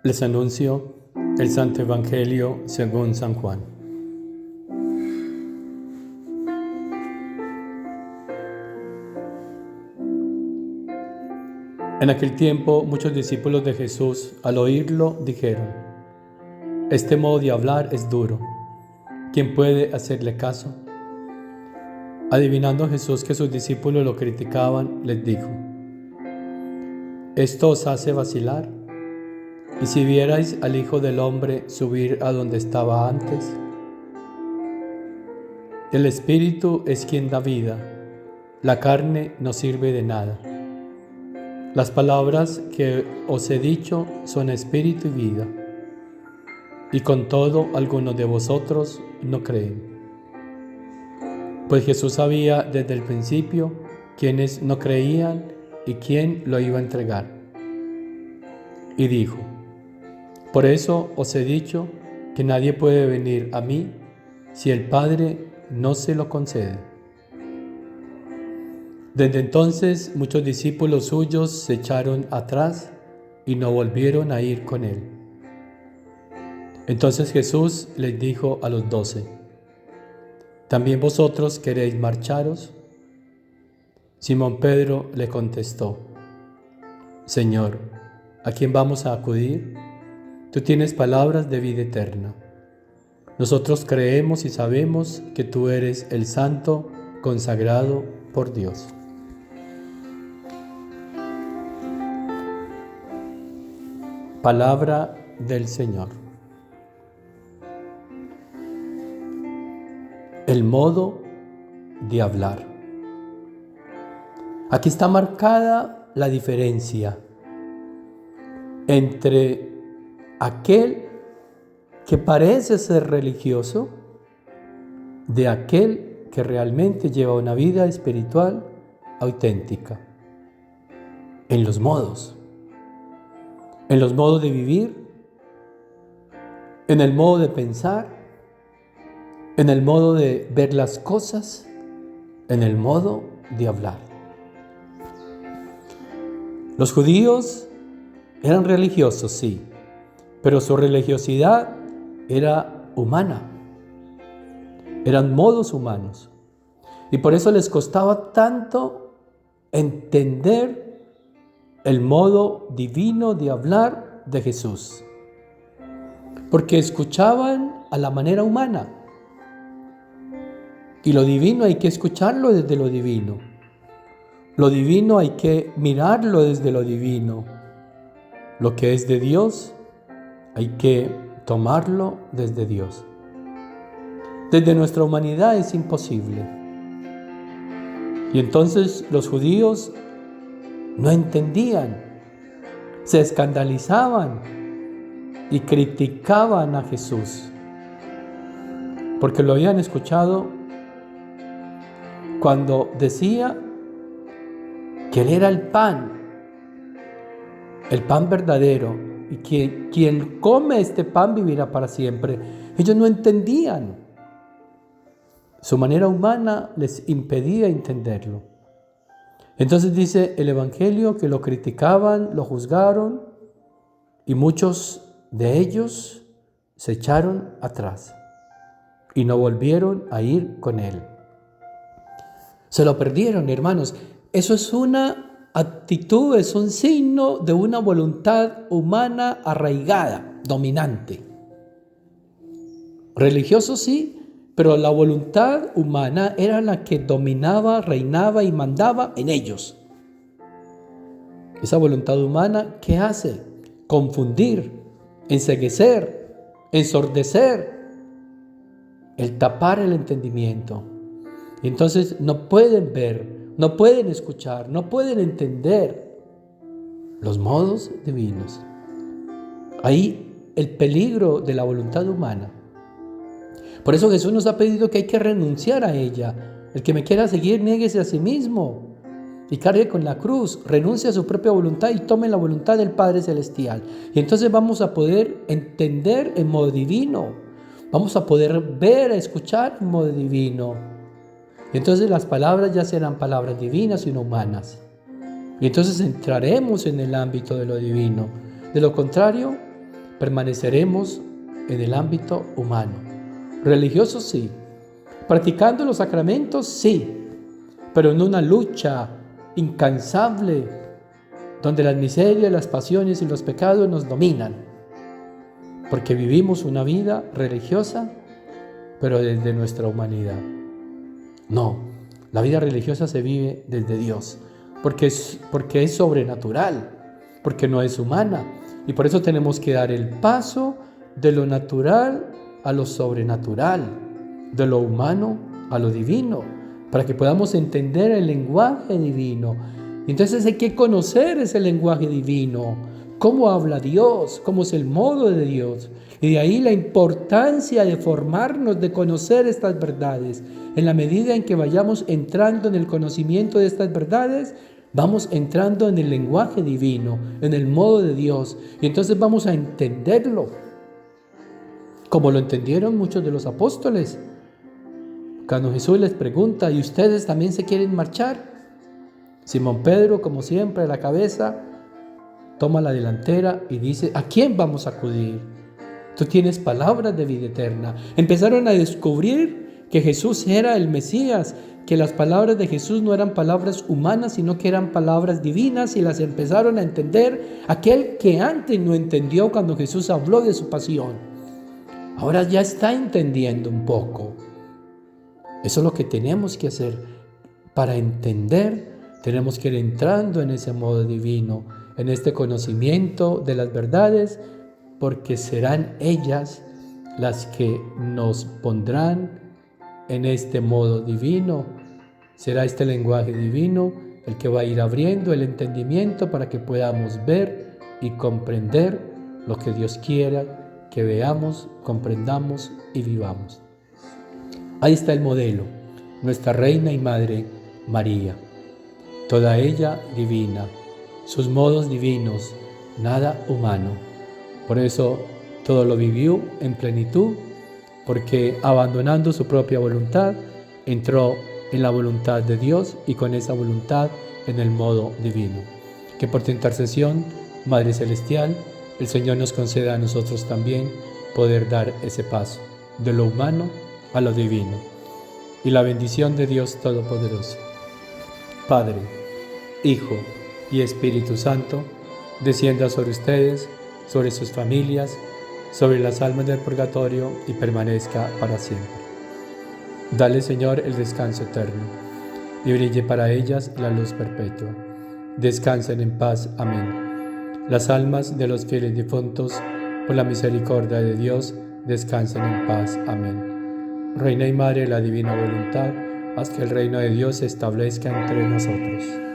Les anuncio el Santo Evangelio según San Juan. En aquel tiempo, muchos discípulos de Jesús, al oírlo, dijeron: Este modo de hablar es duro. ¿Quién puede hacerle caso? Adivinando Jesús que sus discípulos lo criticaban, les dijo: ¿Esto os hace vacilar? ¿Y si vierais al Hijo del Hombre subir a donde estaba antes? El Espíritu es quien da vida, la carne no sirve de nada. Las palabras que os he dicho son espíritu y vida, y con todo algunos de vosotros no creen. Pues Jesús sabía desde el principio quiénes no creían y quién lo iba a entregar. Y dijo: Por eso os he dicho que nadie puede venir a mí si el Padre no se lo concede. Desde entonces muchos discípulos suyos se echaron atrás y no volvieron a ir con él. Entonces Jesús les dijo a los 12: ¿También vosotros queréis marcharos? Simón Pedro le contestó: Señor, ¿a quién vamos a acudir? Tú tienes palabras de vida eterna. Nosotros creemos y sabemos que tú eres el Santo consagrado por Dios. Palabra del Señor. El modo de hablar. Aquí está marcada la diferencia entre aquel que parece ser religioso de aquel que realmente lleva una vida espiritual auténtica. En los modos de vivir, en el modo de pensar, en el modo de ver las cosas, en el modo de hablar. Los judíos eran religiosos, sí, pero su religiosidad era humana. Eran modos humanos. Y por eso les costaba tanto entender el modo divino de hablar de Jesús. Porque escuchaban a la manera humana. Y lo divino hay que escucharlo desde lo divino. Lo divino hay que mirarlo desde lo divino. Lo que es de Dios hay que tomarlo desde Dios. Desde nuestra humanidad es imposible. Y entonces los judíos no entendían, se escandalizaban y criticaban a Jesús, porque lo habían escuchado cuando decía que Él era el pan verdadero, y que quien come este pan vivirá para siempre. Ellos no entendían. Su manera humana les impedía entenderlo. Entonces dice el Evangelio que lo criticaban, lo juzgaron, y muchos de ellos se echaron atrás y no volvieron a ir con Él. Se lo perdieron, hermanos. Eso es una actitud, es un signo de una voluntad humana arraigada, dominante. Religioso sí, pero la voluntad humana era la que dominaba, reinaba y mandaba en ellos. Esa voluntad humana, ¿qué hace? Confundir, enceguecer, ensordecer, el tapar el entendimiento. Y entonces no pueden ver, no pueden escuchar, no pueden entender los modos divinos. Ahí el peligro de la voluntad humana. Por eso Jesús nos ha pedido que hay que renunciar a ella. El que me quiera seguir, niéguese a sí mismo y cargue con la cruz, renuncie a su propia voluntad y tome la voluntad del Padre Celestial. Y entonces vamos a poder entender en modo divino. Vamos a poder ver, escuchar en modo divino. Y entonces las palabras ya serán palabras divinas y no humanas. Y entonces entraremos en el ámbito de lo divino. De lo contrario, permaneceremos en el ámbito humano. Religiosos sí, practicando los sacramentos sí, pero en una lucha incansable donde las miserias, las pasiones y los pecados nos dominan, porque vivimos una vida religiosa, pero desde nuestra humanidad. No, la vida religiosa se vive desde Dios, porque es sobrenatural, porque no es humana, y por eso tenemos que dar el paso de lo natural a lo sobrenatural, de lo humano a lo divino, para que podamos entender el lenguaje divino. Entonces hay que conocer ese lenguaje divino, cómo habla Dios, cómo es el modo de Dios. Y de ahí la importancia de formarnos, de conocer estas verdades. En la medida en que vayamos entrando en el conocimiento de estas verdades, vamos entrando en el lenguaje divino, en el modo de Dios. Y entonces vamos a entenderlo, como lo entendieron muchos de los apóstoles. Cuando Jesús les pregunta, ¿y ustedes también se quieren marchar? Simón Pedro, como siempre, a la cabeza, toma la delantera y dice, ¿a quién vamos a acudir? Tú tienes palabras de vida eterna. Empezaron a descubrir que Jesús era el Mesías, que las palabras de Jesús no eran palabras humanas, sino que eran palabras divinas, y las empezaron a entender aquel que antes no entendió cuando Jesús habló de su pasión. Ahora ya está entendiendo un poco. Eso es lo que tenemos que hacer. Para entender, tenemos que ir entrando en ese modo divino, en este conocimiento de las verdades, porque serán ellas las que nos pondrán en este modo divino. Será este lenguaje divino el que va a ir abriendo el entendimiento para que podamos ver y comprender lo que Dios quiera que veamos, comprendamos y vivamos. Ahí está el modelo, nuestra Reina y Madre María, toda ella divina, sus modos divinos, nada humano. Por eso todo lo vivió en plenitud, porque abandonando su propia voluntad, entró en la voluntad de Dios y con esa voluntad en el modo divino. Que por tu intercesión, Madre Celestial, el Señor nos conceda a nosotros también poder dar ese paso de lo humano a lo divino. Y la bendición de Dios Todopoderoso, Padre, Hijo y Espíritu Santo, descienda sobre ustedes, sobre sus familias, sobre las almas del purgatorio y permanezca para siempre. Dale, Señor, el descanso eterno y brille para ellas la luz perpetua. Descansen en paz. Amén. Las almas de los fieles difuntos, por la misericordia de Dios, descansen en paz. Amén. Reina y Madre de la divina voluntad, haz que el reino de Dios se establezca entre nosotros.